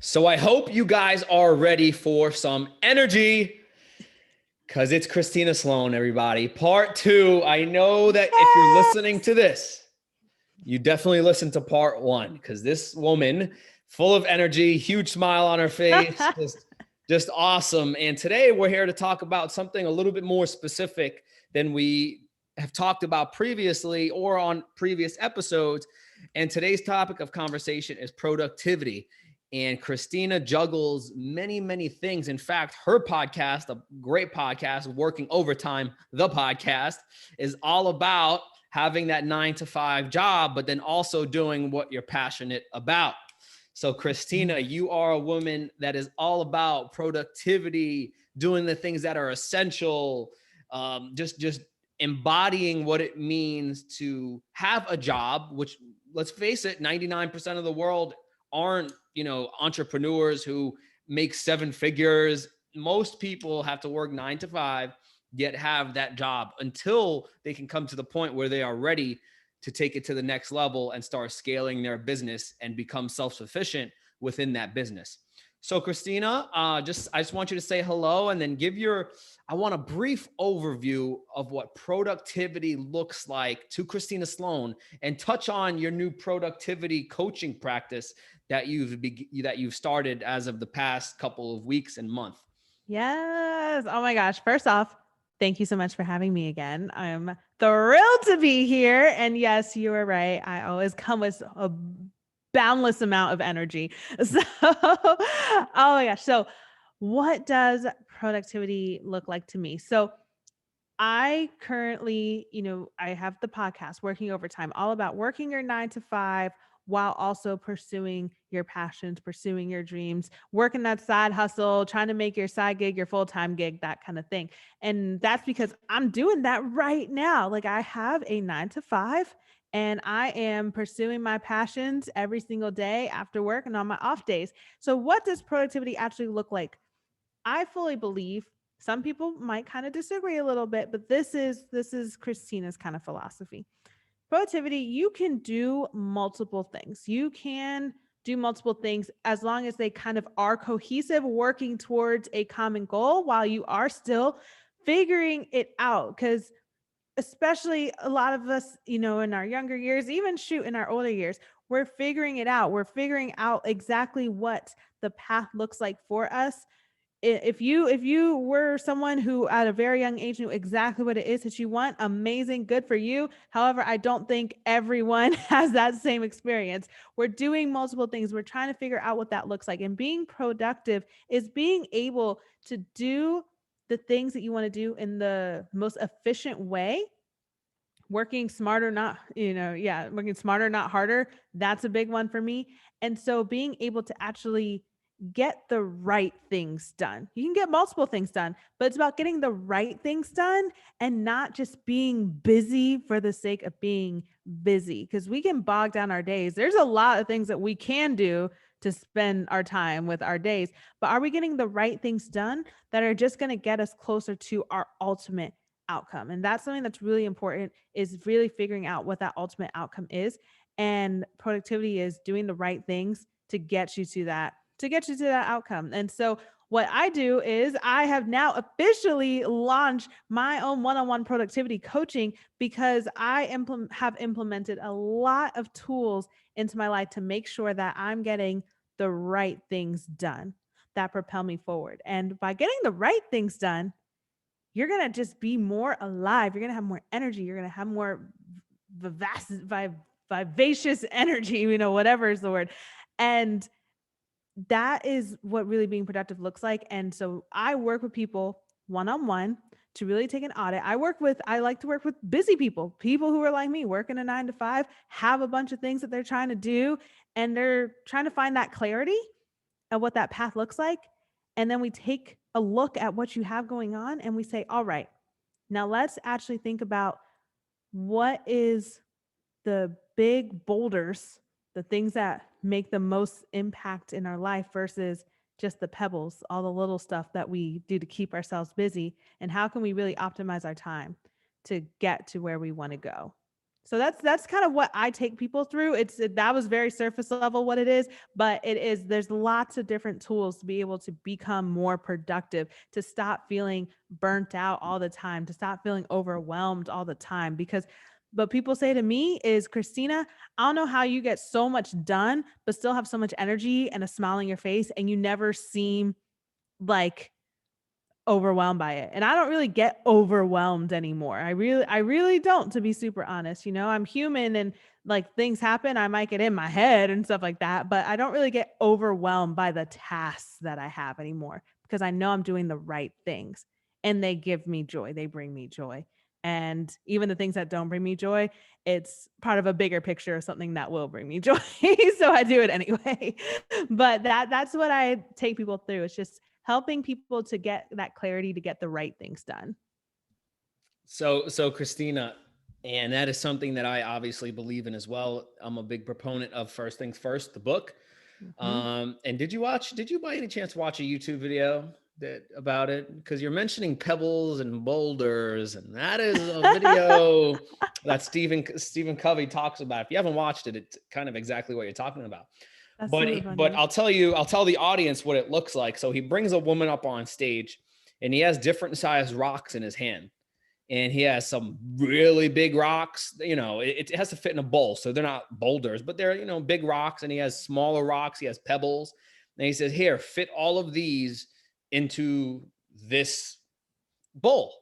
So I hope you guys are ready for some energy because it's Christina Sloan, everybody. Part two. I know that if you're listening to this, you definitely listen to part one because this woman, full of energy, huge smile on her face, just awesome. And today we're here to talk about something a little bit more specific than we have talked about previously or on previous episodes. And today's topic of conversation is productivity. And Christina juggles many, many things. In fact, her podcast, a great podcast, Working Overtime, the podcast, is all about having that 9 to 5 job, but then also doing what you're passionate about. So Christina, you are a woman that is all about productivity, doing the things that are essential, just embodying what it means to have a job, which, let's face it, 99% of the world aren't, entrepreneurs who make 7 figures. Most people have to work 9 to 5, yet have that job until they can come to the point where they are ready to take it to the next level and start scaling their business and become self-sufficient within that business. So Christina, I just want you to say hello and then I want a brief overview of what productivity looks like to Christina Sloan and touch on your new productivity coaching practice that you've started as of the past couple of weeks and month. Yes. Oh my gosh. First off, thank you so much for having me again. I'm thrilled to be here. And yes, you are right. I always come with a boundless amount of energy. So, oh my gosh. So, what does productivity look like to me? So, I currently, I have the podcast Working Overtime, all about working your 9 to 5 while also pursuing your passions, pursuing your dreams, working that side hustle, trying to make your side gig your full-time gig, that kind of thing. And that's because I'm doing that right now. Like I have a 9 to 5 and I am pursuing my passions every single day after work and on my off days. So what does productivity actually look like? I fully believe some people might kind of disagree a little bit, but this is Christina's kind of philosophy. Productivity, you can do multiple things. You can do multiple things as long as they kind of are cohesive, working towards a common goal while you are still figuring it out. Because especially a lot of us, in our younger years, even shoot in our older years, we're figuring it out. We're figuring out exactly what the path looks like for us. If you were someone who at a very young age knew exactly what it is that you want, amazing, good for you. However, I don't think everyone has that same experience. We're doing multiple things. We're trying to figure out what that looks like. And being productive is being able to do the things that you want to do in the most efficient way, working smarter, working smarter, not harder. That's a big one for me. And so being able to actually get the right things done. You can get multiple things done, but it's about getting the right things done and not just being busy for the sake of being busy, because we can bog down our days. There's a lot of things that we can do to spend our time with our days, but are we getting the right things done that are just going to get us closer to our ultimate outcome? And that's something that's really important, is really figuring out what that ultimate outcome is. And productivity is doing the right things to get you to that outcome. And so what I do is I have now officially launched my own one-on-one productivity coaching, because I have implemented a lot of tools into my life to make sure that I'm getting the right things done that propel me forward. And by getting the right things done, you're going to just be more alive. You're going to have more energy. You're going to have more vivacious energy, whatever is the word. And that is what really being productive looks like. And so I work with people one-on-one to really take an audit. I like to work with busy people who are like me, working a 9 to 5, have a bunch of things that they're trying to do, and they're trying to find that clarity of what that path looks like. And then we take a look at what you have going on and we say, all right, now let's actually think about what is the big boulders, the things that make the most impact in our life versus just the pebbles, all the little stuff that we do to keep ourselves busy, and how can we really optimize our time to get to where we want to go. So that's kind of what I take people through. That was very surface level what it is, but there's lots of different tools to be able to become more productive, to stop feeling burnt out all the time, to stop feeling overwhelmed all the time. Because what people say to me is, Christina, I don't know how you get so much done, but still have so much energy and a smile on your face, and you never seem like overwhelmed by it. And I don't really get overwhelmed anymore. I really don't, to be super honest. I'm human, and like things happen. I might get in my head and stuff like that, but I don't really get overwhelmed by the tasks that I have anymore, because I know I'm doing the right things and they give me joy. They bring me joy. And even the things that don't bring me joy, it's part of a bigger picture of something that will bring me joy. So I do it anyway. But that's what I take people through. It's just helping people to get that clarity to get the right things done. So Christina, and that is something that I obviously believe in as well. I'm a big proponent of First Things First, the book. Mm-hmm. And did you by any chance watch a YouTube video about it? Because you're mentioning pebbles and boulders, and that is a video that Stephen Covey talks about. If you haven't watched it, it's kind of exactly what you're talking about. That's But super funny. I'll tell the audience what it looks like. So he brings a woman up on stage, and he has different sized rocks in his hand. And he has some really big rocks. It has to fit in a bowl. So they're not boulders, but they're, big rocks. And he has smaller rocks. He has pebbles. And he says, here, fit all of these into this bowl.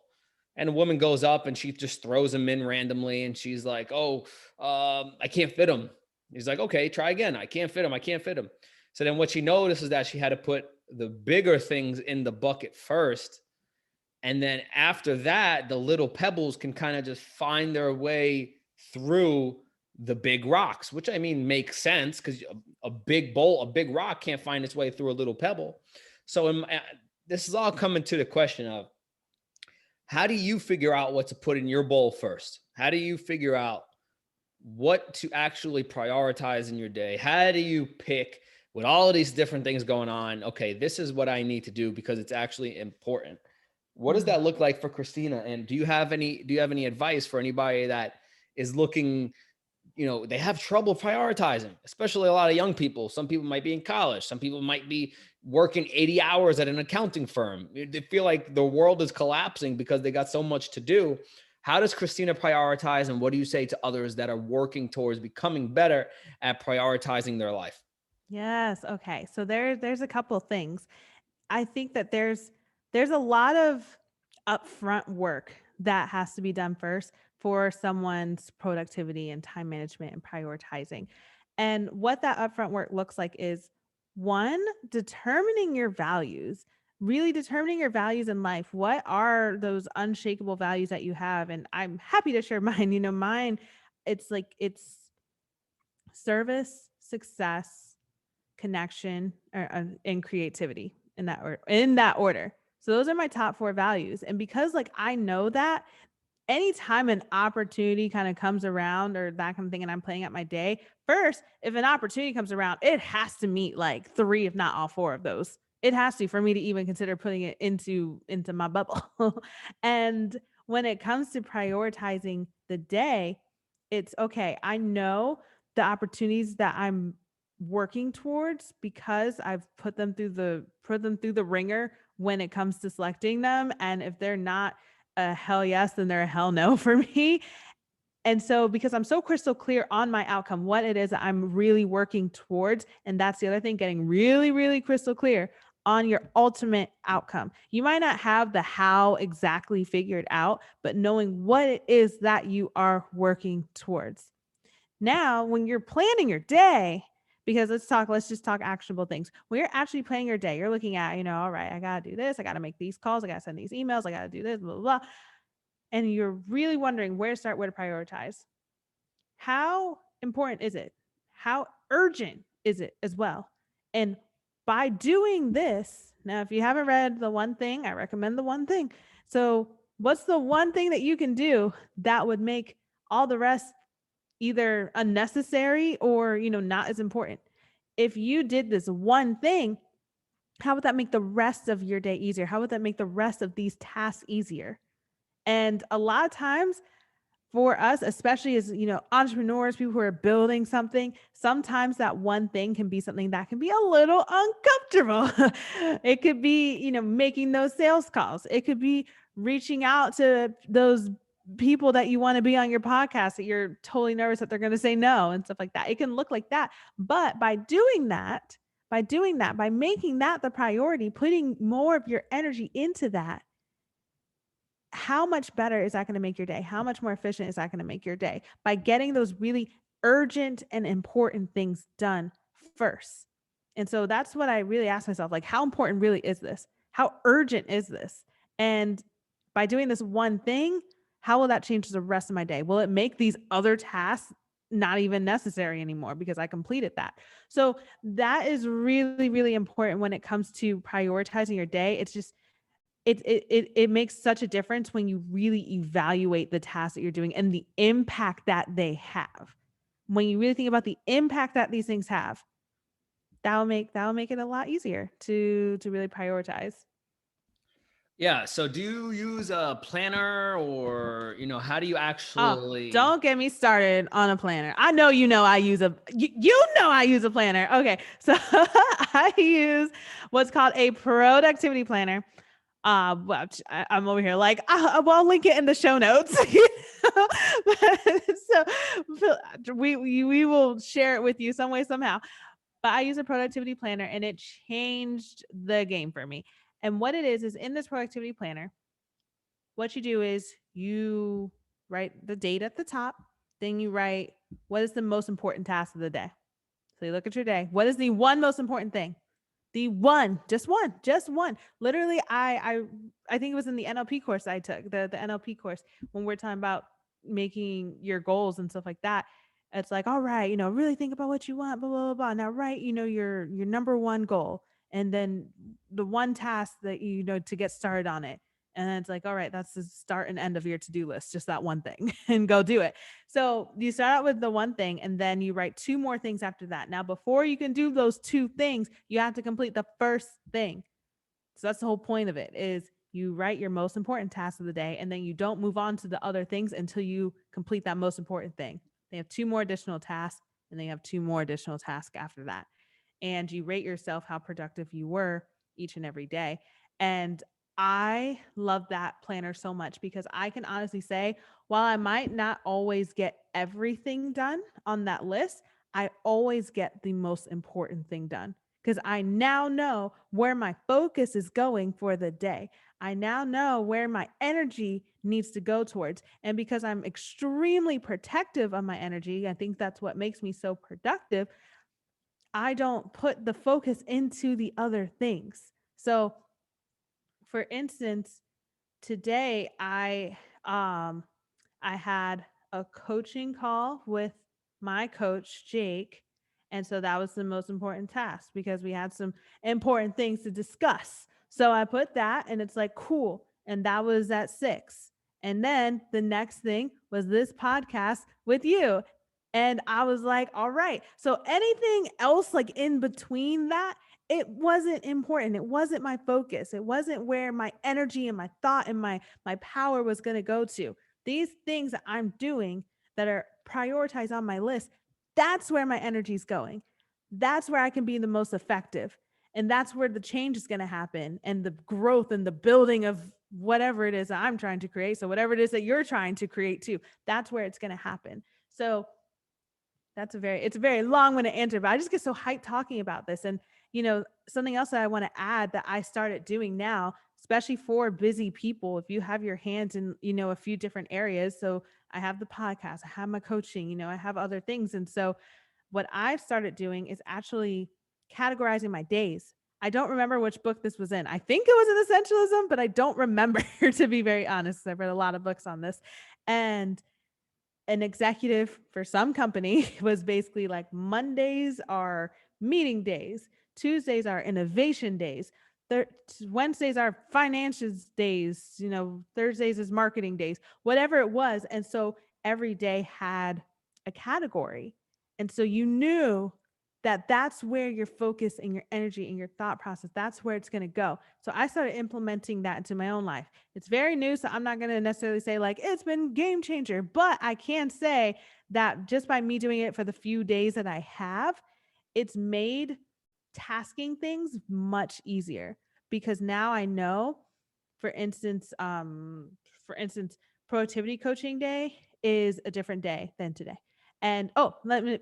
And a woman goes up and she just throws them in randomly. And she's like, I can't fit them. He's like, okay, try again. I can't fit them. So then what she noticed is that she had to put the bigger things in the bucket first. And then after that, the little pebbles can kind of just find their way through the big rocks, which I mean makes sense, because a big rock can't find its way through a little pebble. So this is all coming to the question of, how do you figure out what to put in your bowl first? How do you figure out what to actually prioritize in your day? How do you pick, with all of these different things going on, okay, this is what I need to do because it's actually important? What does that look like for Christina? And do you have any advice for anybody that is looking, they have trouble prioritizing, especially a lot of young people? Some people might be in college. Some people might be working 80 hours at an accounting firm. They feel like the world is collapsing because they got so much to do. How does Christina prioritize? And what do you say to others that are working towards becoming better at prioritizing their life? Yes. Okay. So there's a couple of things. I think that there's a lot of upfront work that has to be done first for someone's productivity and time management and prioritizing. And what that upfront work looks like is, one, determining your values, really determining your values in life. What are those unshakable values that you have? And I'm happy to share mine. Mine, it's service, success, connection, and creativity, in that order. So those are my top 4 values. And because I know that anytime an opportunity kind of comes around or that kind of thing, and I'm playing out my day, first, if an opportunity comes around, it has to meet 3, if not all 4 of those. It has to, for me to even consider putting it into my bubble. And when it comes to prioritizing the day, it's okay. I know the opportunities that I'm working towards, because I've put them through the ringer when it comes to selecting them. And if they're not a hell yes, then they're a hell no for me. And so, because I'm so crystal clear on my outcome, what it is that I'm really working towards, and that's the other thing, getting really, really crystal clear on your ultimate outcome. You might not have the how exactly figured out, but knowing what it is that you are working towards. Now, when you're planning your day, because let's just talk actionable things. When you're actually planning your day, you're looking at, all right, I got to do this. I got to make these calls. I got to send these emails. I got to do this, blah, blah, blah. And you're really wondering where to start, where to prioritize. How important is it? How urgent is it as well? And by doing this, now, if you haven't read The One Thing, I recommend The One Thing. So what's the one thing that you can do that would make all the rest either unnecessary or, not as important? If you did this one thing, how would that make the rest of your day easier? How would that make the rest of these tasks easier? And a lot of times for us, especially as, entrepreneurs, people who are building something, sometimes that one thing can be something that can be a little uncomfortable. It could be, making those sales calls. It could be reaching out to those people that you want to be on your podcast that you're totally nervous that they're going to say no and stuff like that. It can look like that. But by doing that, by making that the priority, putting more of your energy into that, how much better is that going to make your day? How much more efficient is that going to make your day by getting those really urgent and important things done first? And so that's what I really ask myself, like, how important really is this? How urgent is this? And by doing this one thing, how will that change the rest of my day? Will it make these other tasks not even necessary anymore because I completed that? So that is really, really important when it comes to prioritizing your day. It's just, it makes such a difference when you really evaluate the tasks that you're doing and the impact that they have. When you really think about the impact that these things have, that'll make it a lot easier to really prioritize. Yeah. So do you use a planner, or, how do you Oh, actually? don't get me started on a planner. I know I use I use a planner. Okay. So I use what's called a productivity planner. Well, I'm over here like, I'll link it in the show notes. So we will share it with you some way, somehow. But I use a productivity planner and it changed the game for me. And what it is in this productivity planner, what you do is you write the date at the top, then you write what is the most important task of the day. So you look at your day. What is the one most important thing? The one, just one. Literally, I think it was in the NLP course I took, the NLP course, when we're talking about making your goals and stuff like that. It's like, all right, really think about what you want, blah, blah, blah, blah. Now write, your number one goal and then the one task that to get started on it. And then it's like, all right, that's the start and end of your to-do list, just that one thing, and go do it. So you start out with the one thing and then you write two more things after that. Now, before you can do those two things, you have to complete the first thing. So that's the whole point of it, is you write your most important task of the day and then you don't move on to the other things until you complete that most important thing. They have two more additional tasks and they have two more additional tasks after that. And you rate yourself how productive you were each and every day. And I love that planner so much because I can honestly say, while I might not always get everything done on that list, I always get the most important thing done because I now know where my focus is going for the day. I now know where my energy needs to go towards. And because I'm extremely protective of my energy, I think that's what makes me so productive. I don't put the focus into the other things. So, for instance, today I had a coaching call with my coach Jake, and so that was the most important task because we had some important things to discuss. So I put that and it's like cool, and that was at 6. And then the next thing was this podcast with you. And I was like, all right. So anything else like in between that, it wasn't important. It wasn't my focus. It wasn't where my energy and my thought and my power was going to go to. These things that I'm doing that are prioritized on my list, that's where my energy is going. That's where I can be the most effective. And that's where the change is going to happen and the growth and the building of whatever it is that I'm trying to create. So whatever it is that you're trying to create too, that's where it's going to happen. So it's a very long-winded answer, but I just get so hyped talking about this. And, something else that I want to add that I started doing now, especially for busy people, if you have your hands in, a few different areas. So I have the podcast, I have my coaching, I have other things. And so what I've started doing is actually categorizing my days. I don't remember which book this was in. I think it was in Essentialism, but I don't remember, to be very honest. I've read a lot of books on this. And an executive for some company was basically like, Mondays are meeting days, Tuesdays are innovation days, Wednesdays are finances days, Thursdays is marketing days, whatever it was. And so every day had a category. And so you knew that's where your focus and your energy and your thought process, that's where it's going to go. So I started implementing that into my own life. It's very new, so I'm not going to necessarily say like it's been game changer, but I can say that just by me doing it for the few days that I have, it's made tasking things much easier, because now I know, for instance, productivity coaching day is a different day than today. And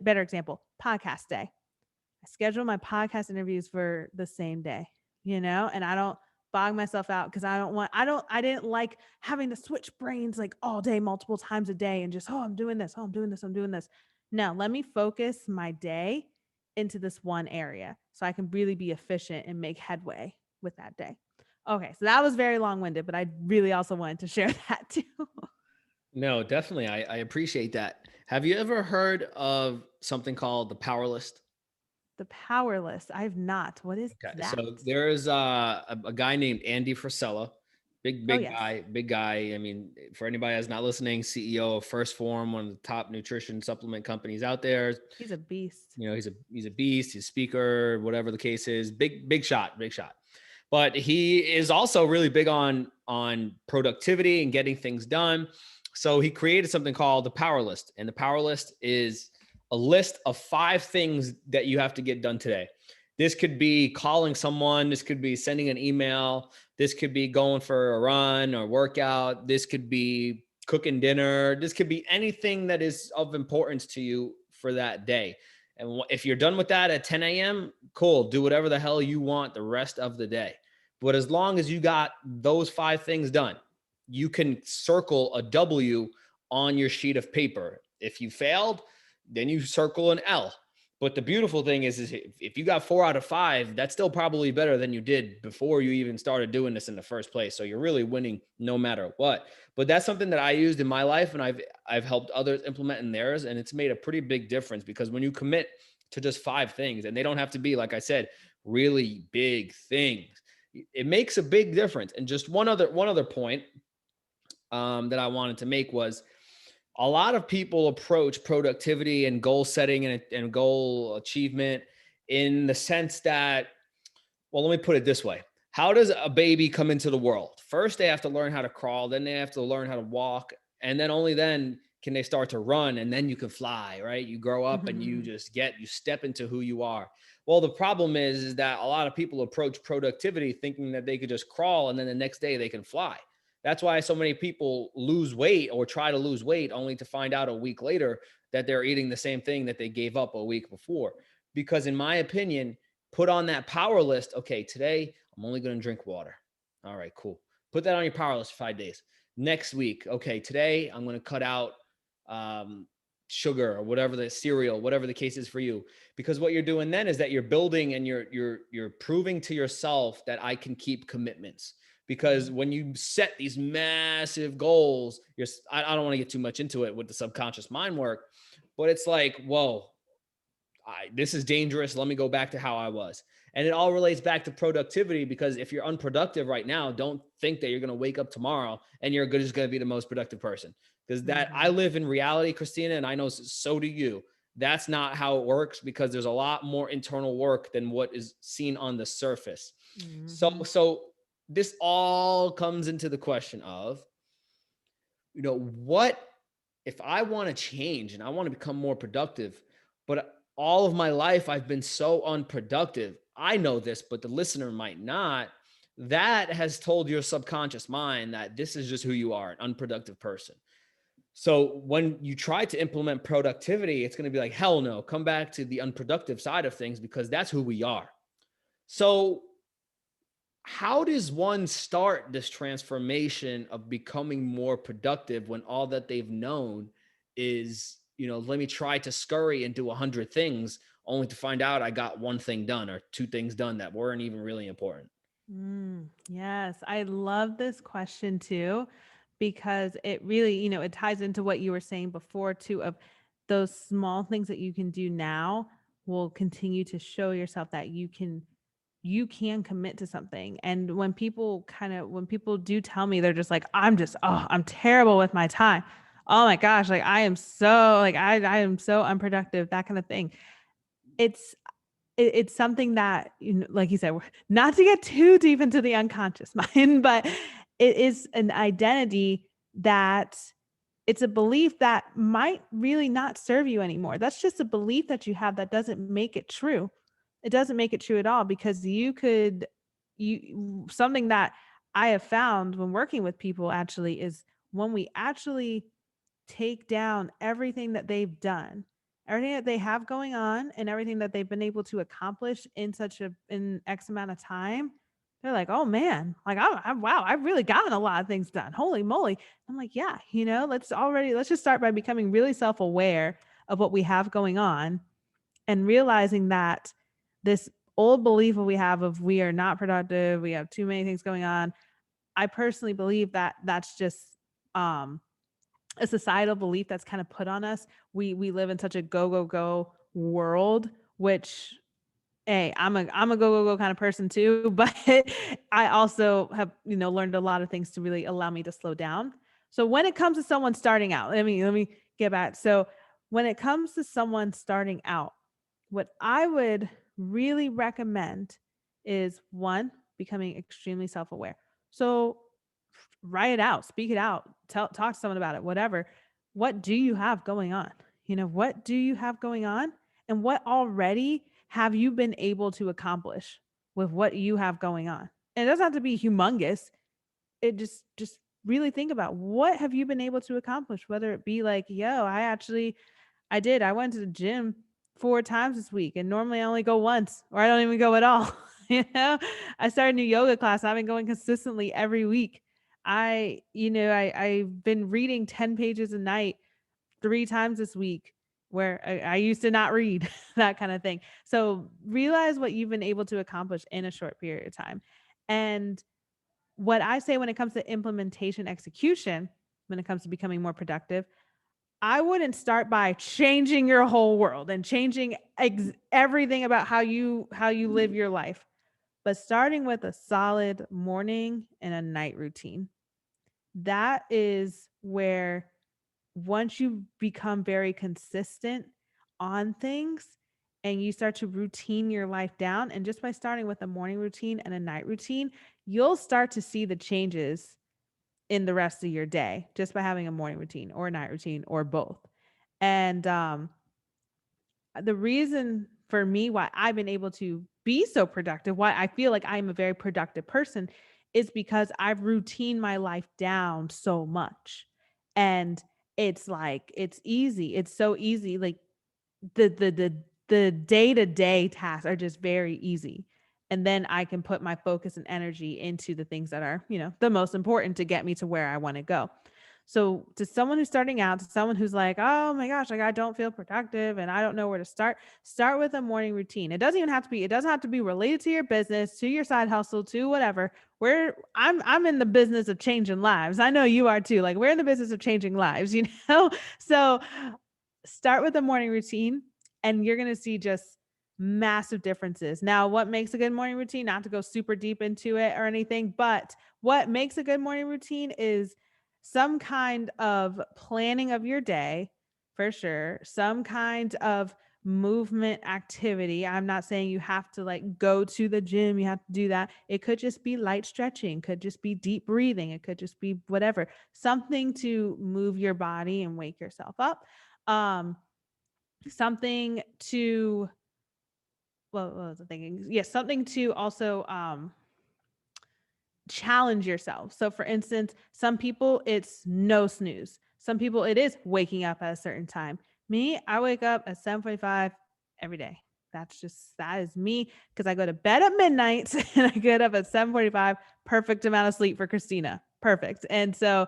better example, podcast day. I schedule my podcast interviews for the same day, and I don't bog myself out, because I didn't like having to switch brains like all day, multiple times a day, and just, I'm doing this, I'm doing this, I'm doing this. No, let me focus my day into this one area so I can really be efficient and make headway with that day. Okay, so that was very long-winded, but I really also wanted to share that too. No, definitely. I appreciate that. Have you ever heard of something called the power list? The power list. I've not. What is Okay, that? so there's a guy named Andy Frisella, Oh, yes. big guy. I mean, for anybody that's not listening, CEO of First Form, one of the top nutrition supplement companies out there. He's a beast. He's a beast. He's a speaker, whatever the case is. Big shot. But he is also really big on productivity and getting things done. So he created something called the power list, and the power list is a list of 5 things that you have to get done today. This could be calling someone. This could be sending an email. This could be going for a run or workout. This could be cooking dinner. This could be anything that is of importance to you for that day. And if you're done with that at 10 a.m., cool. Do whatever the hell you want the rest of the day. But as long as you got those 5 things done, you can circle a W on your sheet of paper. If you failed, then you circle an L. But the beautiful thing is if you got 4 out of 5, that's still probably better than you did before you even started doing this in the first place. So you're really winning no matter what. But that's something that I used in my life, and I've helped others implement in theirs, and it's made a pretty big difference, because when you commit to just 5 things, and they don't have to be, like I said, really big things, it makes a big difference. And just one other point that I wanted to make was, a lot of people approach productivity and goal setting and goal achievement in the sense that, well, let me put it this way. How does a baby come into the world? First, they have to learn how to crawl. Then they have to learn how to walk. And then only then can they start to run. And then you can fly, right? You grow up and you step into who you are. Well, the problem is that a lot of people approach productivity thinking that they could just crawl and then the next day they can fly. That's why so many people lose weight or try to lose weight only to find out a week later that they're eating the same thing that they gave up a week before. Because in my opinion, put on that power list. Okay, today I'm only going to drink water. All right, cool. Put that on your power list for 5 days. Next week, okay, today I'm going to cut out sugar or whatever, the cereal, whatever the case is for you. Because what you're doing then is that you're building and you're proving to yourself that I can keep commitments. Because when you set these massive goals, I don't want to get too much into it with the subconscious mind work, but it's like, whoa, this is dangerous. Let me go back to how I was. And it all relates back to productivity, because if you're unproductive right now, don't think that you're going to wake up tomorrow and you're just going to be the most productive person. Because I live in reality, Christina, and I know so do you. That's not how it works, because there's a lot more internal work than what is seen on the surface. So this all comes into the question of, what if I want to change and I want to become more productive, but all of my life I've been so unproductive. I know this, but the listener might not. That has told your subconscious mind that this is just who you are, an unproductive person. So when you try to implement productivity, it's going to be like, hell no, come back to the unproductive side of things, because that's who we are. So how does one start this transformation of becoming more productive when all that they've known is, let me try to scurry and do 100 things only to find out I got 1 thing done or 2 things done that weren't even really important? Yes, I love this question too, because it really, it ties into what you were saying before too, of those small things that you can do now will continue to show yourself that you can commit to something. And when people do tell me, they're just like, I'm terrible with my time. Oh my gosh, like I am so unproductive, that kind of thing. it's something that, like you said, not to get too deep into the unconscious mind, but it is an identity that it's a belief that might really not serve you anymore. That's just a belief that you have that doesn't make it true. It doesn't make it true at all, because something that I have found when working with people actually is when we actually take down everything that they've done, everything that they have going on, and everything that they've been able to accomplish in X amount of time. They're like, oh man, like wow, I've really gotten a lot of things done. Holy moly. I'm like, yeah, let's just start by becoming really self-aware of what we have going on, and realizing that this old belief that we have of we are not productive, we have too many things going on. I personally believe that that's just a societal belief that's kind of put on us. We live in such a go go go world, which, hey, I'm a go go go kind of person too, but I also have learned a lot of things to really allow me to slow down. So when it comes to someone starting out, let me get back. So when it comes to someone starting out, what I would really recommend is, one, becoming extremely self-aware. So write it out, speak it out, talk to someone about it, whatever. What do you have going on? What do you have going on? And what already have you been able to accomplish with what you have going on? And it doesn't have to be humongous. It just really think about, what have you been able to accomplish? Whether it be like, yo, I went to the gym 4 times this week, and normally I only go once, or I don't even go at all. I started a new yoga class. I've been going consistently every week. I've been reading 10 pages a night 3 times this week, where I used to not read, that kind of thing. So realize what you've been able to accomplish in a short period of time. And what I say when it comes to implementation execution, when it comes to becoming more productive, I wouldn't start by changing your whole world and changing everything about how you live your life, but starting with a solid morning and a night routine. That is where, once you become very consistent on things and you start to routine your life down, and just by starting with a morning routine and a night routine, you'll start to see the changes in the rest of your day just by having a morning routine or a night routine or both. And the reason for me why I've been able to be so productive, why I feel like I'm a very productive person, is because I've routine my life down so much. And it's like, it's easy. It's so easy. Like the day-to-day tasks are just very easy. And then I can put my focus and energy into the things that are, the most important to get me to where I want to go. So to someone who's starting out, to someone who's like, oh my gosh, like I don't feel productive and I don't know where to start with a morning routine. It doesn't have to be related to your business, to your side hustle, to whatever. I'm in the business of changing lives. I know you are too. Like, we're in the business of changing lives, So start with a morning routine, and you're going to see just massive differences. Now, what makes a good morning routine? Not to go super deep into it or anything, but what makes a good morning routine is some kind of planning of your day, for sure, some kind of movement activity. I'm not saying you have to like go to the gym, you have to do that. It could just be light stretching, could just be deep breathing, it could just be whatever, something to move your body and wake yourself up. Something to, what was I thinking? Yes, something to also challenge yourself. So for instance, some people it's no snooze. Some people it is waking up at a certain time. Me, I wake up at 7:45 every day. That is me, because I go to bed at midnight and I get up at 7:45. Perfect amount of sleep for Christina. Perfect. And so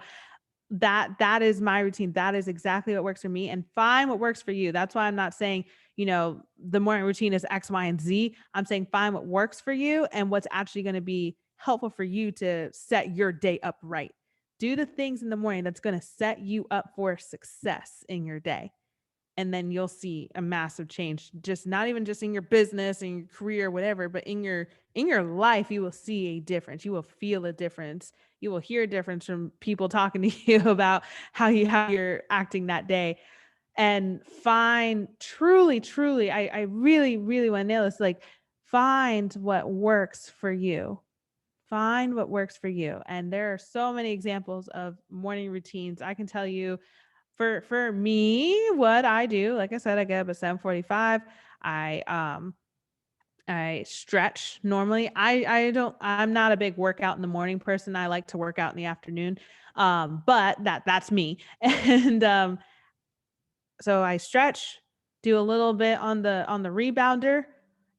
that is my routine. That is exactly what works for me, and find what works for you. That's why I'm not saying, the morning routine is X, Y, and Z. I'm saying find what works for you and what's actually going to be helpful for you to set your day up right. Do the things in the morning that's going to set you up for success in your day. And then you'll see a massive change, just not even just in your business and your career, whatever, but in your life. You will see a difference. You will feel a difference. You will hear a difference from people talking to you about how you're acting that day. and find truly, I really, really want to nail this. Like, find what works for you. Find what works for you. And there are so many examples of morning routines. I can tell you for me, what I do, like I said, I get up at 7:45. I stretch normally. I'm not a big workout in the morning person. I like to work out in the afternoon. But that's me. And so I stretch, do a little bit on the rebounder,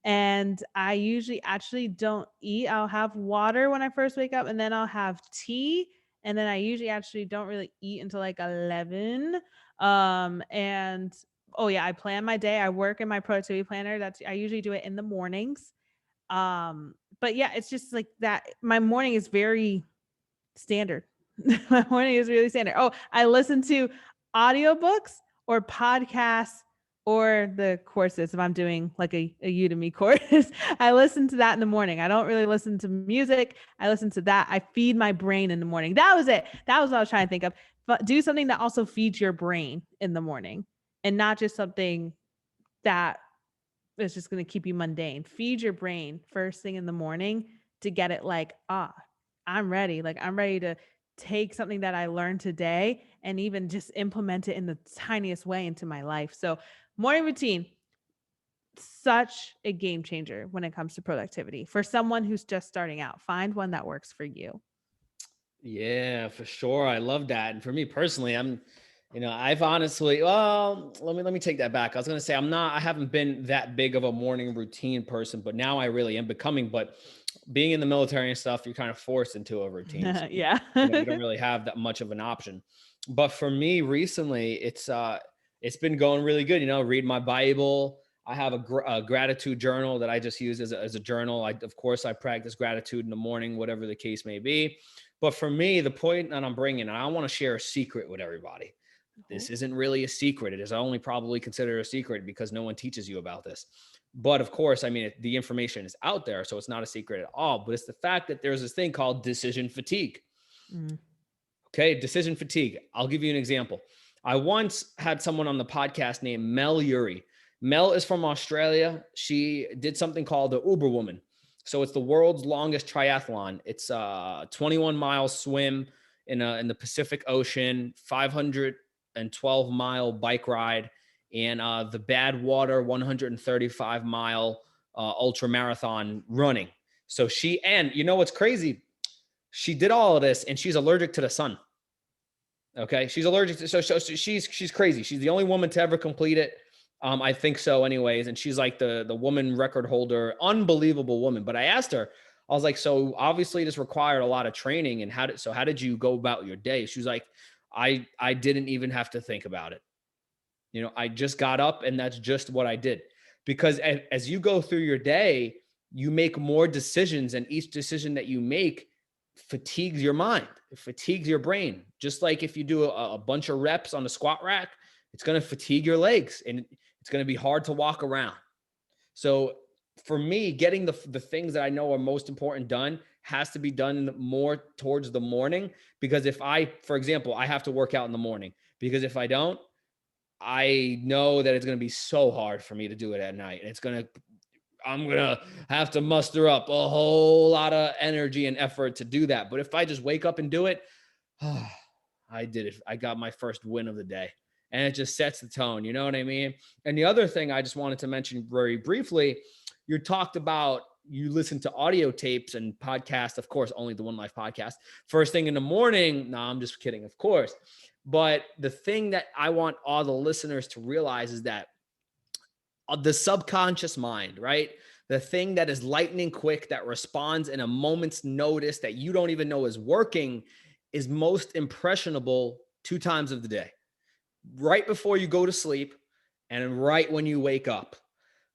and I usually actually don't eat. I'll have water when I first wake up, and then I'll have tea, and then I usually actually don't really eat until like 11. And oh yeah, I plan my day. I work in my productivity planner. I usually do it in the mornings. But yeah, it's just like that. My morning is very standard. My morning is really standard. Oh, I listen to audiobooks or podcasts or the courses. If I'm doing like a Udemy course, I listen to that in the morning. I don't really listen to music. I listen to that. I feed my brain in the morning. That was it. That was what I was trying to think of. But do something that also feeds your brain in the morning, and not just something that is just going to keep you mundane. Feed your brain first thing in the morning to get it like, I'm ready. Like, I'm ready to take something that I learned today and even just implement it in the tiniest way into my life. So morning routine, such a game changer when it comes to productivity for someone who's just starting out. Find one that works for you. Yeah, for sure. I love that. And for me personally, I've honestly, well, let me take that back. I was going to say, I haven't been that big of a morning routine person, but now I really am becoming. But being in the military and stuff, you're kind of forced into a routine. So, Yeah. you don't really have that much of an option. But for me recently, it's been going really good. Read my Bible. I have a gratitude journal that I just use as a journal. Of course, I practice gratitude in the morning, whatever the case may be. But for me, the point that I'm bringing, and I want to share a secret with everybody. This isn't really a secret. It is only probably considered a secret because no one teaches you about this. But of course, the information is out there, so it's not a secret at all. But it's the fact that there's this thing called decision fatigue. Okay, decision fatigue. I'll give you an example. I once had someone on the podcast named Mel Urey. Mel is from Australia. She did something called the Uber Woman. So it's the world's longest triathlon. It's a 21-mile swim in the Pacific Ocean, 512-mile bike ride, and the Badwater 135-mile ultra marathon running. So and you know what's crazy? She did all of this, and she's allergic to the sun. Okay, she's allergic to, so she's crazy. She's the only woman to ever complete it. I think so anyways. And she's like the woman record holder, unbelievable woman. But I asked her, I was like, so obviously this required a lot of training, and how did you go about your day? She was like, I didn't even have to think about it. I just got up and that's just what I did. Because as you go through your day, you make more decisions, and each decision that you make fatigues your mind. It fatigues your brain. Just like if you do a bunch of reps on the squat rack, it's going to fatigue your legs and it's going to be hard to walk around. So for me, getting the things that I know are most important done has to be done more towards the morning. Because for example, I have to work out in the morning, because if I don't, I know that it's going to be so hard for me to do it at night. And I'm going to have to muster up a whole lot of energy and effort to do that. But if I just wake up and do it, I did it. I got my first win of the day, and it just sets the tone. You know what I mean? And the other thing I just wanted to mention very briefly, you talked about, you listen to audio tapes and podcasts, of course, only the One Life podcast, first thing in the morning. No, I'm just kidding, of course. But the thing that I want all the listeners to realize is that the subconscious mind, right? The thing that is lightning quick, that responds in a moment's notice, that you don't even know is working, is most impressionable 2 times of the day: right before you go to sleep and right when you wake up.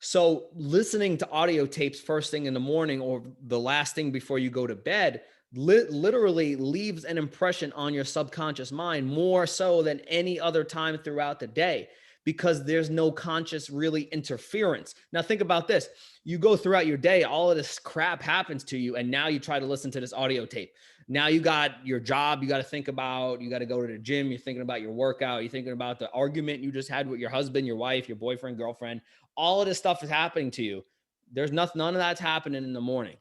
So listening to audio tapes first thing in the morning or the last thing before you go to bed literally leaves an impression on your subconscious mind more so than any other time throughout the day. because there's no conscious really interference. Now think about this. You go throughout your day, all of this crap happens to you, and now you try to listen to this audio tape. Now you got your job you got to think about, you got to go to the gym, you're thinking about your workout, you're thinking about the argument you just had with your husband, your wife, your boyfriend, girlfriend. All of this stuff is happening to you. There's nothing, none of that's happening in the morning.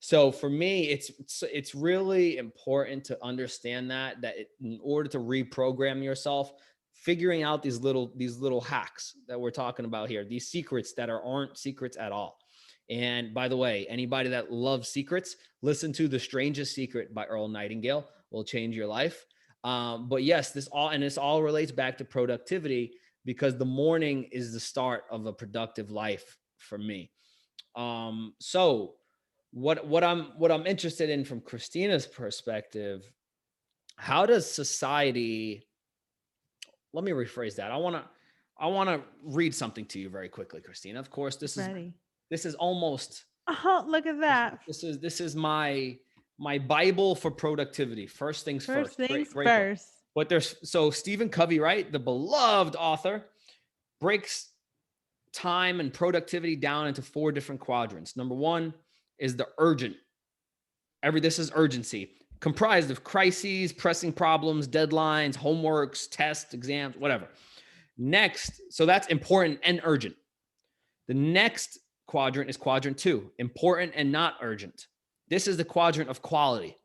So for me, it's really important to understand that in order to reprogram yourself, figuring out these little hacks that we're talking about here, these secrets that aren't secrets at all. And by the way, anybody that loves secrets, listen to The Strangest Secret by Earl Nightingale. Will change your life. But yes, this all relates back to productivity, because the morning is the start of a productive life for me. So what I'm interested in from Christina's perspective, how does society, let me rephrase that. I want to read something to you very quickly, Christina. Of course, this is almost, oh, look at that. This is my Bible for productivity. First things first. Great first. But so Stephen Covey, right? The beloved author, breaks time and productivity down into 4 different quadrants. Number 1 is the urgent. This is urgency, comprised of crises, pressing problems, deadlines, homeworks, tests, exams, whatever. Next, so that's important and urgent. The next quadrant is quadrant 2, important and not urgent. This is the quadrant of quality.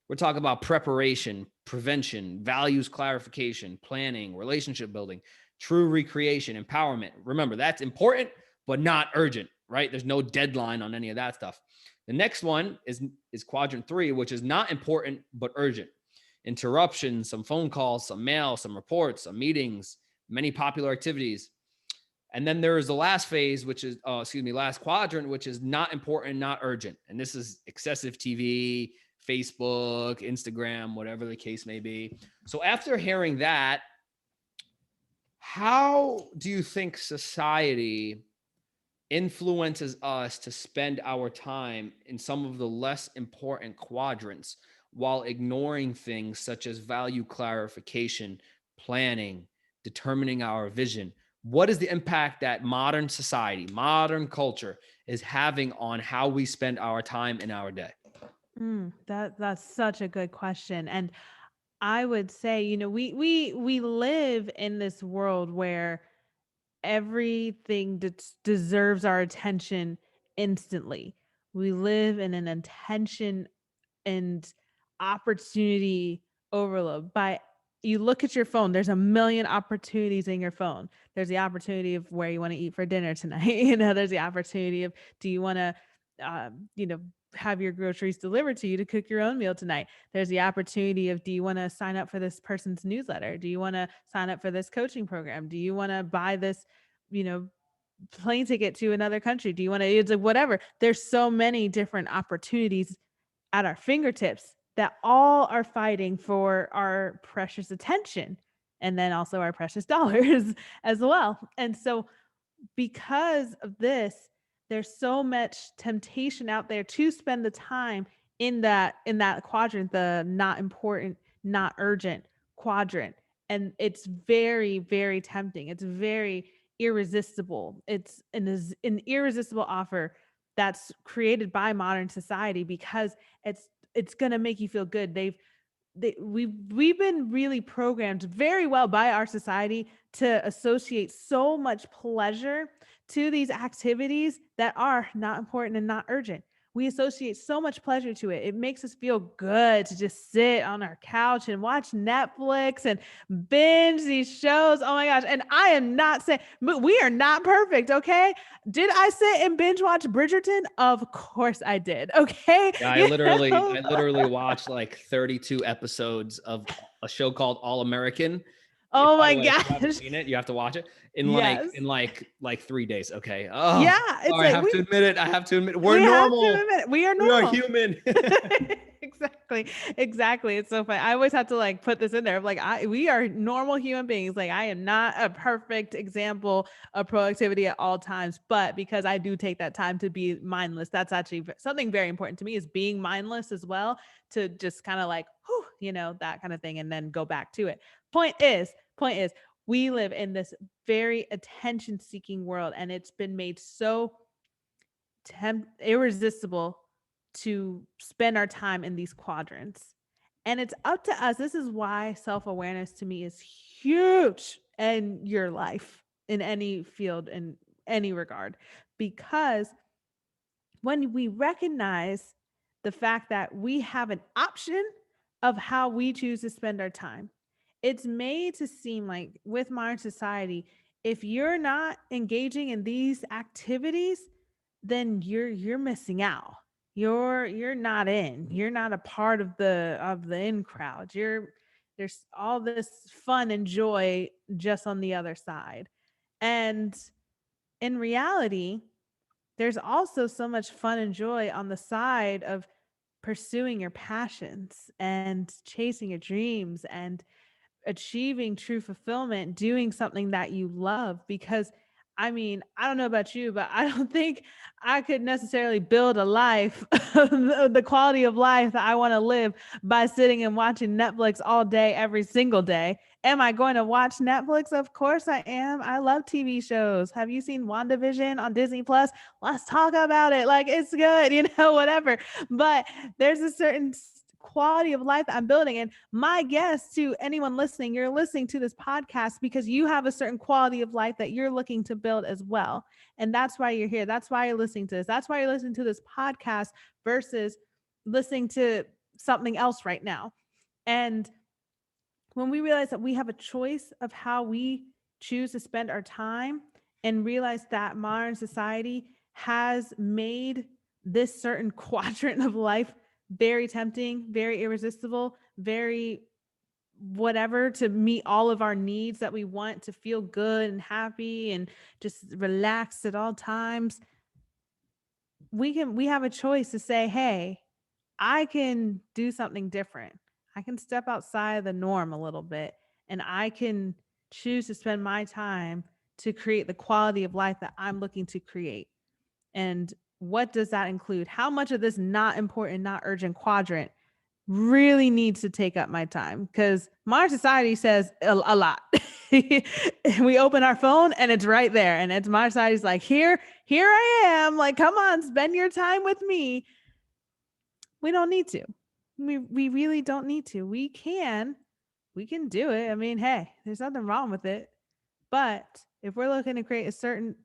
We're talking about preparation, prevention, values clarification, planning, relationship building, true recreation, empowerment. Remember, that's important, but not urgent, right? There's no deadline on any of that stuff. The next one is quadrant 3, which is not important, but urgent. Interruptions, some phone calls, some mail, some reports, some meetings, many popular activities. And then there is the last phase, which is, last quadrant, which is not important, not urgent. And this is excessive TV, Facebook, Instagram, whatever the case may be. So after hearing that, how do you think society influences us to spend our time in some of the less important quadrants while ignoring things such as value clarification, planning, determining our vision? What is the impact that modern society, modern culture is having on how we spend our time in our day? That's such a good question. And I would say, we live in this world where everything deserves our attention instantly. We live in an attention and opportunity overload. You look at your phone, there's a million opportunities in your phone. There's the opportunity of where you want to eat for dinner tonight. There's the opportunity of, do you want to, have your groceries delivered to you to cook your own meal tonight? There's the opportunity of, do you want to sign up for this person's newsletter? Do you want to sign up for this coaching program? Do you want to buy this, plane ticket to another country? Do you want to, it's like whatever. There's so many different opportunities at our fingertips that all are fighting for our precious attention, and then also our precious dollars as well. And so because of this, there's so much temptation out there to spend the time in that quadrant, the not important, not urgent quadrant. And it's very, very tempting. It's very irresistible. It's an irresistible offer that's created by modern society, because it's going to make you feel good. We've been really programmed very well by our society to associate so much pleasure to these activities that are not important and not urgent. We associate so much pleasure to it. It makes us feel good to just sit on our couch and watch Netflix and binge these shows. Oh my gosh. And I am not saying, we are not perfect. Okay. Did I sit and binge watch Bridgerton? Of course I did. Okay. Yeah, I literally watched like 32 episodes of a show called All American. Oh my gosh. If you haven't gosh. seen it, you have to watch it in Yes. like 3 days. Okay. Oh, Yeah. It's sorry, like I have to admit it. We're we normal. Have to admit, we are We normal. are human. Exactly. It's so funny. I always have to like put this in there. Like we are normal human beings. Like I am not a perfect example of productivity at all times, but because I do take that time to be mindless, that's actually something very important to me, is being mindless as well, to just kind of like, that kind of thing, and then go back to it. Point is, we live in this very attention seeking world, and it's been made so irresistible to spend our time in these quadrants. And it's up to us. This is why self-awareness to me is huge in your life, in any field, in any regard, because when we recognize the fact that we have an option of how we choose to spend our time, it's made to seem like with modern society, if you're not engaging in these activities, then you're missing out. You're not in. You're not a part of the in crowd. There's all this fun and joy just on the other side. And in reality, there's also so much fun and joy on the side of pursuing your passions and chasing your dreams and achieving true fulfillment, doing something that you love. Because I mean, I don't know about you, but I don't think I could necessarily build a life, the quality of life that I want to live by sitting and watching Netflix all day, every single day. Am I going to watch Netflix? Of course I am. I love TV shows. Have you seen WandaVision on Disney Plus? Let's talk about it. Like, it's good, whatever. But there's a certain quality of life that I'm building. And my guess to anyone listening, you're listening to this podcast because you have a certain quality of life that you're looking to build as well. And that's why you're here. That's why you're listening to this. That's why you're listening to this podcast versus listening to something else right now. And when we realize that we have a choice of how we choose to spend our time, and realize that modern society has made this certain quadrant of life very tempting, very irresistible, very whatever, to meet all of our needs that we want to feel good and happy and just relaxed at all times, we have a choice to say, hey, I can do something different. I can step outside the norm a little bit, and I can choose to spend my time to create the quality of life that I'm looking to create. And what does that include? How much of this not important, not urgent quadrant really needs to take up my time? Because modern society says a lot. We open our phone and it's right there. And it's modern society's like, here I am. Like, come on, spend your time with me. We don't need to. We really don't need to. We can do it. I mean, hey, there's nothing wrong with it. But if we're looking to create a certain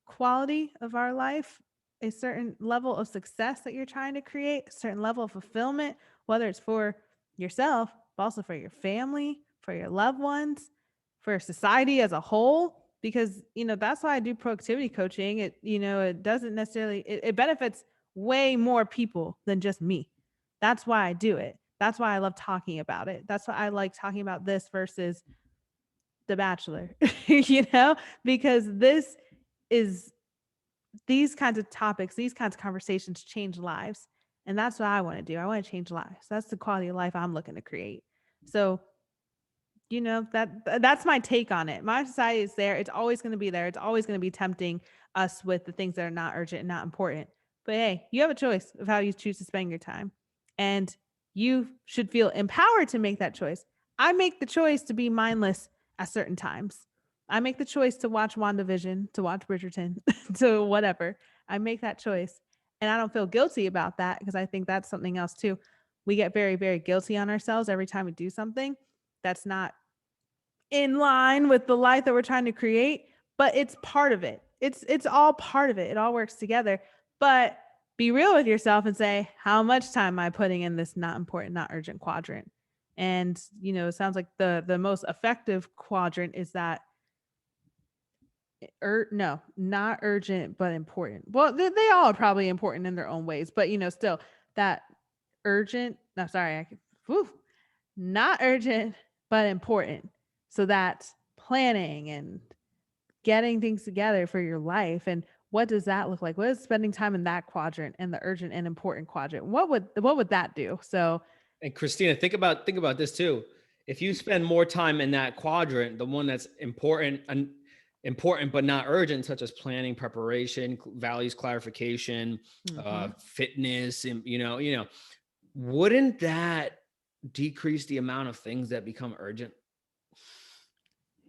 quality of our life, a certain level of success that you're trying to create, a certain level of fulfillment, whether it's for yourself, but also for your family, for your loved ones, for society as a whole, because that's why I do productivity coaching. It doesn't necessarily, it benefits way more people than just me. That's why I do it. That's why I love talking about it. That's why I like talking about this versus The Bachelor, because these kinds of topics, these kinds of conversations change lives. And that's what I want to do. I want to change lives. That's the quality of life I'm looking to create. So, that's my take on it. My society is there. It's always going to be there. It's always going to be tempting us with the things that are not urgent and not important. But hey, you have a choice of how you choose to spend your time. And you should feel empowered to make that choice. I make the choice to be mindless at certain times. I make the choice to watch WandaVision, to watch Bridgerton, to whatever. I make that choice. And I don't feel guilty about that, because I think that's something else too. We get very, very guilty on ourselves every time we do something that's not in line with the life that we're trying to create, but it's part of it. It's all part of it. It all works together. But be real with yourself and say, how much time am I putting in this not important, not urgent quadrant? And it sounds like the most effective quadrant is that no, not urgent but important. Well, they all are probably important in their own ways, but still that urgent. No, sorry, not urgent but important. So that's planning and getting things together for your life. And what does that look like? What is spending time in that quadrant and the urgent and important quadrant? What would that do? So, and Christina, think about this too. If you spend more time in that quadrant, the one that's important but not urgent, such as planning, preparation, values clarification, fitness, and wouldn't that decrease the amount of things that become urgent?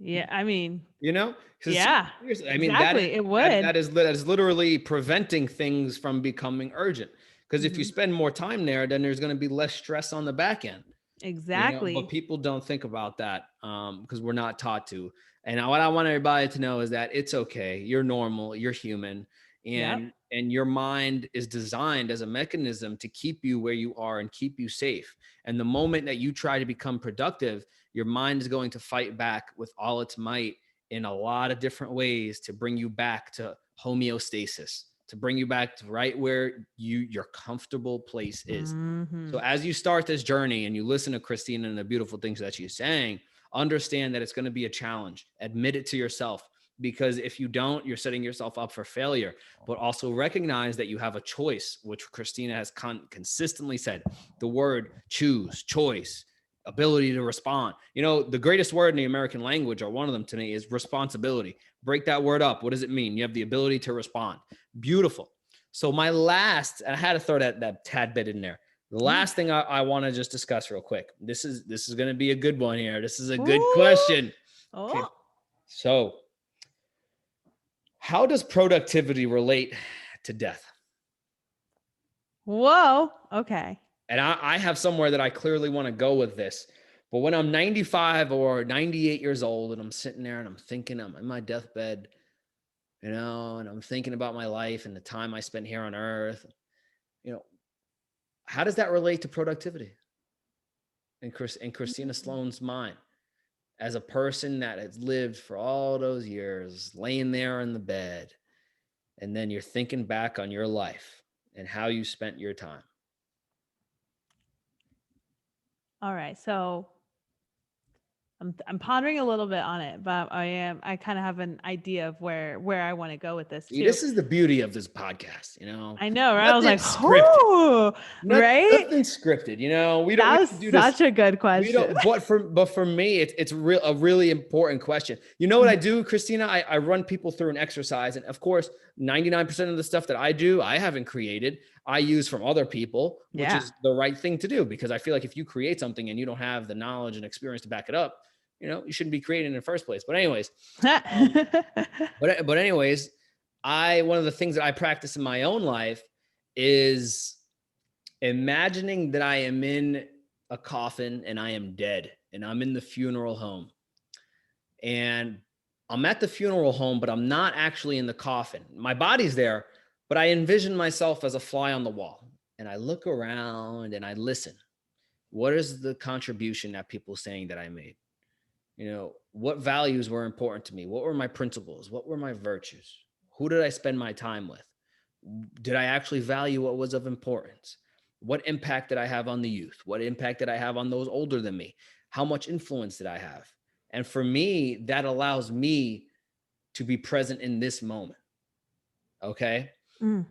Yeah. I mean, You know, 'cause yeah, seriously, I mean, exactly. It would. that is literally preventing things from becoming urgent. Because if you Hmm. spend more time there, then there's going to be less stress on the back end. But Exactly. people don't think about that because we're not taught to. And what I want everybody to know is that it's okay. You're normal. You're human, Yep. and your mind is designed as a mechanism to keep you where you are and keep you safe. And the moment that you try to become productive, your mind is going to fight back with all its might in a lot of different ways to bring you back to homeostasis, to bring you back to right where your comfortable place is. Hmm. So as you start this journey and you listen to Christina and the beautiful things that she's saying, understand that it's going to be a challenge. Admit it to yourself, because if you don't, you're setting yourself up for failure. But also recognize that you have a choice, which Christina has consistently said. The word choose, choice, ability to respond. The greatest word in the American language, or one of them to me, is responsibility. Break that word up. What does it mean? You have the ability to respond. Beautiful. So my last, and I had to throw that tad bit in there. The last thing I want to just discuss real quick. This is going to be a good one here. This is a good Ooh. question. Okay. Oh. So, how does productivity relate to death? Whoa. Okay. And I have somewhere that I clearly want to go with this. But when I'm 95 or 98 years old and I'm sitting there and I'm thinking, I'm in my deathbed, and I'm thinking about my life and the time I spent here on earth, you know, how does that relate to productivity in Christina Mm. Sloan's mind? As a person that has lived for all those years, laying there in the bed, and then you're thinking back on your life and how you spent your time. All right. So I'm pondering a little bit on it, but I kind of have an idea of where I want to go with this See, too. this is the beauty of this podcast, I know, right? I was nothing like, scripted, "Oh, right." nothing scripted. We That was don't do this. such a good We question. don't, but for me, it's a really important question. You know what I do, Christina? I run people through an exercise, and of course, 99% of the stuff that I do, I haven't created. I use from other people, which Yeah. is the right thing to do, because I feel like if you create something and you don't have the knowledge and experience to back it up, you shouldn't be creating in the first place. But anyways, um, but anyways, one of the things that I practice in my own life is imagining that I am in a coffin and I am dead and I'm in the funeral home, and I'm at the funeral home, but I'm not actually in the coffin. My body's there, but I envision myself as a fly on the wall, and I look around and I listen. What is the contribution that people saying that I made? What values were important to me? What were my principles? What were my virtues? Who did I spend my time with? Did I actually value what was of importance? What impact did I have on the youth? What impact did I have on those older than me? How much influence did I have? And for me, that allows me to be present in this moment. Okay. Mm.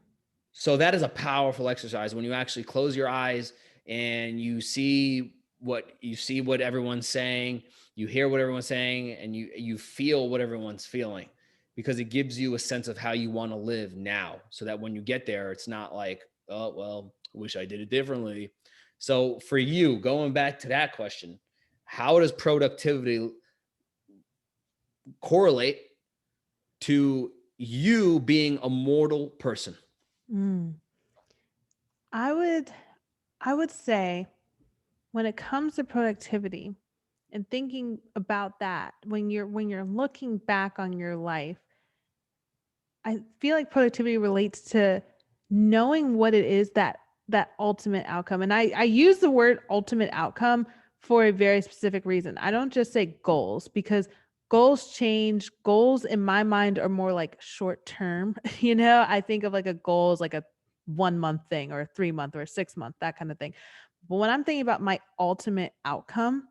So that is a powerful exercise when you actually close your eyes and you see what everyone's saying, you hear what everyone's saying, and you feel what everyone's feeling, because it gives you a sense of how you want to live now, so that when you get there, it's not like, oh, well, I wish I did it differently. So for you, going back to that question, how does productivity correlate to you being a mortal person? Mm. I would I would say when it comes to productivity and thinking about that, when you're looking back on your life, I feel like productivity relates to knowing what it is that ultimate outcome. And I use the word ultimate outcome for a very specific reason. I don't just say goals, because goals change. Goals in my mind are more like short term. I think of like a goal as like a 1 month thing or a 3 month or a 6 month, that kind of thing. But when I'm thinking about my ultimate outcome,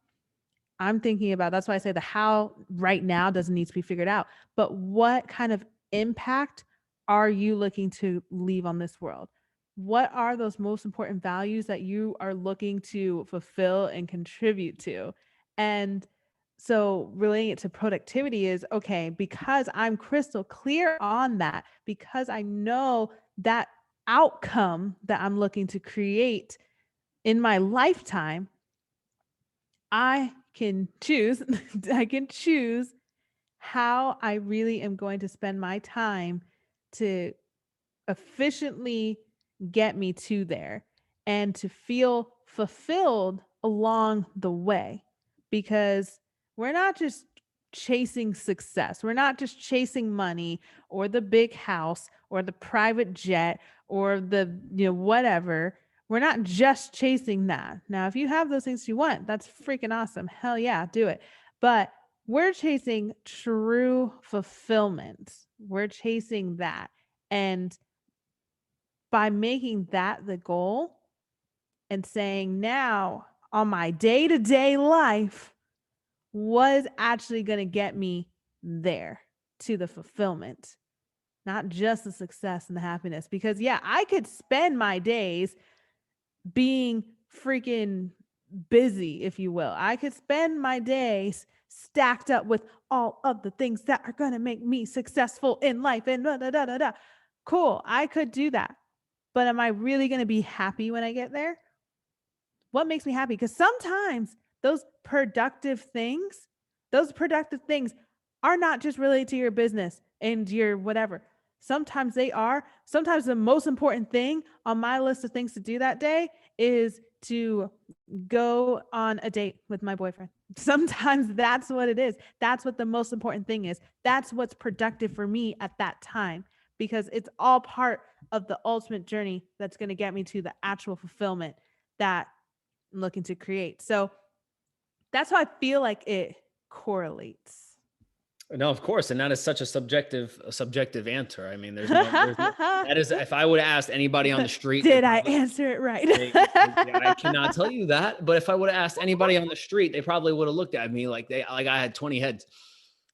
I'm thinking about, that's why I say the how right now doesn't need to be figured out, but what kind of impact are you looking to leave on this world? What are those most important values that you are looking to fulfill and contribute to? And so relating it to productivity is okay, because I'm crystal clear on that, because I know that outcome that I'm looking to create in my lifetime, I can choose I can choose how I really am going to spend my time to efficiently get me to there and to feel fulfilled along the way. Because we're not just chasing success, we're not just chasing money or the big house or the private jet or the, whatever. We're not just chasing that. Now, if you have those things you want, that's freaking awesome. Hell yeah, do it. But we're chasing true fulfillment. We're chasing that. And by making that the goal and saying, now on my day to day life, what is actually going to get me there to the fulfillment, not just the success and the happiness? Because, yeah, I could spend my days being freaking busy, if you will. I could spend my days stacked up with all of the things that are going to make me successful in life and da da da da da. Cool. I could do that. But am I really going to be happy when I get there? What makes me happy? Because sometimes those productive things are not just related to your business and your whatever. Sometimes they are. Sometimes the most important thing on my list of things to do that day is to go on a date with my boyfriend. Sometimes that's what it is. That's what the most important thing is. That's what's productive for me at that time, because it's all part of the ultimate journey that's going to get me to the actual fulfillment that I'm looking to create. So that's how I feel like it correlates. No, of course, and that is such a subjective answer. I mean, there's no that is, if I would have asked anybody on the street, Did I answer it right? I cannot tell you that, but if I would have asked anybody on the street, they probably would have looked at me like I had 20 heads.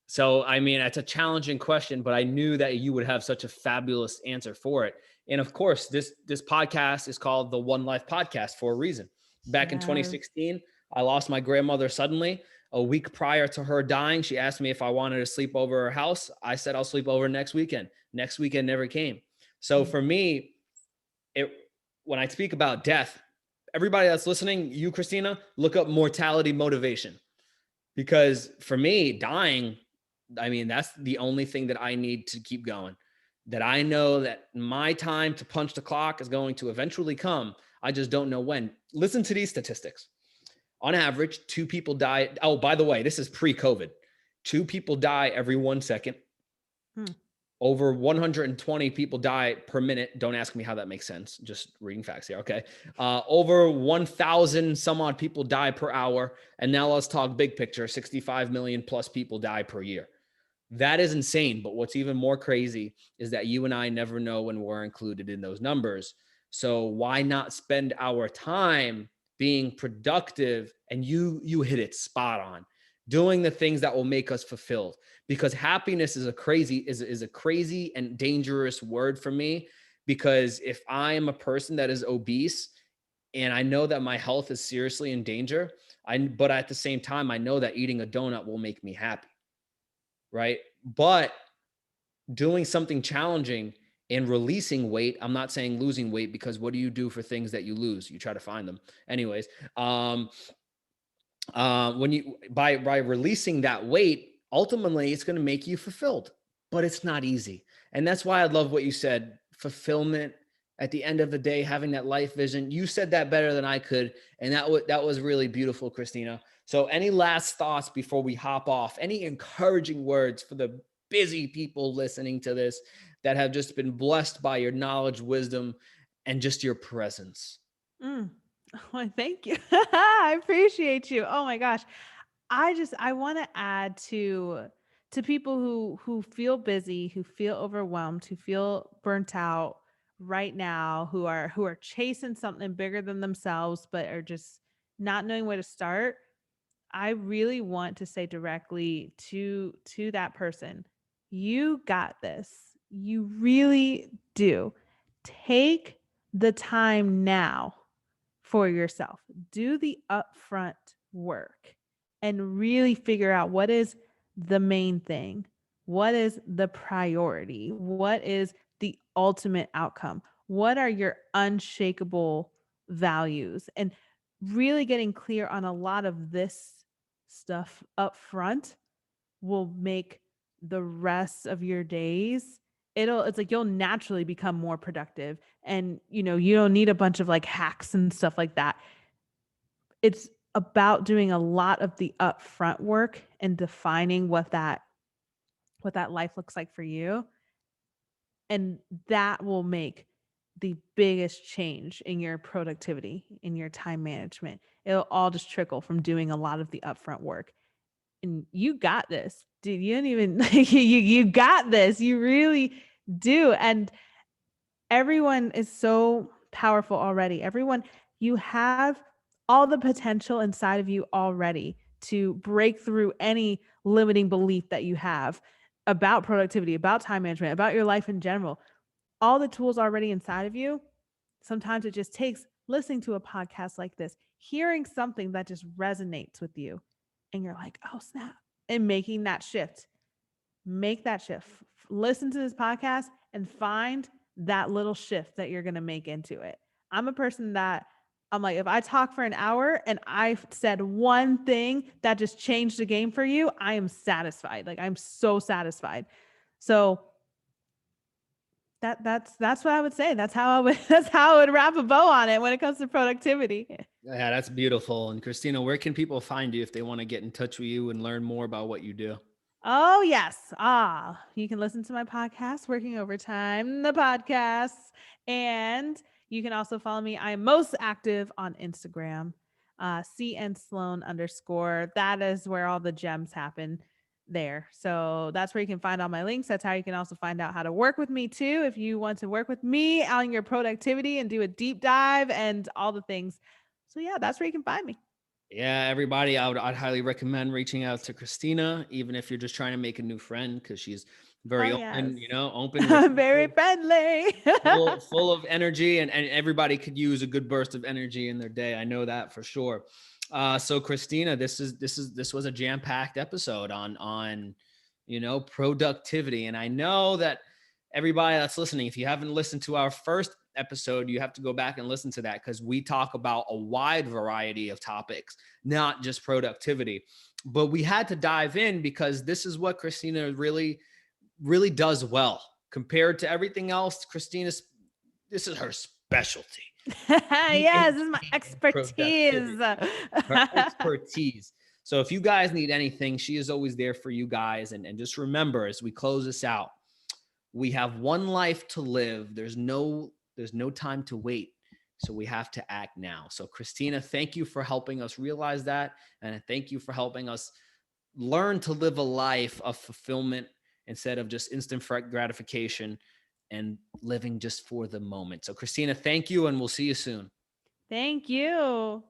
So, I mean, it's a challenging question, but I knew that you would have such a fabulous answer for it. And of course, this podcast is called the One Life Podcast for a reason. Back in 2016, I lost my grandmother suddenly. A week prior to her dying, she asked me if I wanted to sleep over her house. I said, I'll sleep over next weekend. Next weekend never came. So for me, when I speak about death, everybody that's listening, you, Christina, look up mortality motivation. Because for me, dying, I mean, that's the only thing that I need to keep going. That I know that my time to punch the clock is going to eventually come. I just don't know when. Listen to these statistics. On average, 2 people die. Oh, by the way, this is pre-COVID. 2 people die every 1 second. Over 120 people die per minute. Don't ask me how that makes sense. Just reading facts here. Okay. Over 1,000 some odd people die per hour. And now let's talk big picture. 65 million plus people die per year. That is insane. But what's even more crazy is that you and I never know when we're included in those numbers. So why not spend our time being productive? And you hit it spot on, doing the things that will make us fulfilled. Because happiness is a crazy and dangerous word for me. Because if I am a person that is obese and I know that my health is seriously in danger, but at the same time, I know that eating a donut will make me happy. Right. But doing something challenging and releasing weight, I'm not saying losing weight, because what do you do for things that you lose? You try to find them. Anyways, when you by releasing that weight, ultimately it's going to make you fulfilled, but it's not easy. And that's why I love what you said. Fulfillment at the end of the day, having that life vision. You said that better than I could, and that was really beautiful, Christina. So any last thoughts before we hop off? Any encouraging words for the busy people listening to this that have just been blessed by your knowledge, wisdom, and just your presence? Oh, thank you. I appreciate you. Oh my gosh. I want to add to people who feel busy, who feel overwhelmed, who feel burnt out right now, who are chasing something bigger than themselves but are just not knowing where to start. I really want to say directly to that person, you got this. You really do. Take the time now for yourself. Do the upfront work and really figure out what is the main thing. What is the priority? What is the ultimate outcome? What are your unshakable values? And really getting clear on a lot of this stuff up front will make the rest of your days, it's like you'll naturally become more productive. And, you know, you don't need a bunch of like hacks and stuff like that. It's about doing a lot of the upfront work and defining what that life looks like for you. And that will make the biggest change in your productivity, in your time management. It'll all just trickle from doing a lot of the upfront work. And you got this. Dude, you don't even you got this. You really do. And everyone is so powerful already. Everyone, you have all the potential inside of you already to break through any limiting belief that you have about productivity, about time management, about your life in general. All the tools already inside of you. Sometimes it just takes listening to a podcast like this, hearing something that just resonates with you, and you're like, oh, snap, and making that shift. Make that shift. Listen to this podcast and find that little shift that you're going to make into it. I'm a person that I'm like, if I talk for an hour and I said one thing that just changed the game for you, I am satisfied. Like, I'm so satisfied. So that's what I would say. That's how I would wrap a bow on it when it comes to productivity. Yeah, that's beautiful. And Christina, where can people find you if they want to get in touch with you and learn more about what you do? Oh, yes. You can listen to my podcast, Working Overtime, the podcast. And you can also follow me. I am most active on Instagram, CN Sloan _. That is where all the gems happen there. So that's where you can find all my links. That's how you can also find out how to work with me too. If you want to work with me on your productivity and do a deep dive and all the things. So yeah, that's where you can find me. Yeah, everybody, I'd highly recommend reaching out to Christina, even if you're just trying to make a new friend, because she's very Oh, yes. open, open, Very friendly. full of energy, and everybody could use a good burst of energy in their day. I know that for sure. So Christina, this was a jam-packed episode on productivity. And I know that everybody that's listening, if you haven't listened to our first episode, you have to go back and listen to that, because we talk about a wide variety of topics, not just productivity. But we had to dive in because this is what Christina really, really does well compared to everything else. This is her specialty. Yes, this is my expertise. Her expertise. So if you guys need anything, she is always there for you guys. And just remember, as we close this out, we have one life to live. There's no time to wait. So we have to act now. So Christina, thank you for helping us realize that. And thank you for helping us learn to live a life of fulfillment instead of just instant gratification and living just for the moment. So Christina, thank you, and we'll see you soon. Thank you.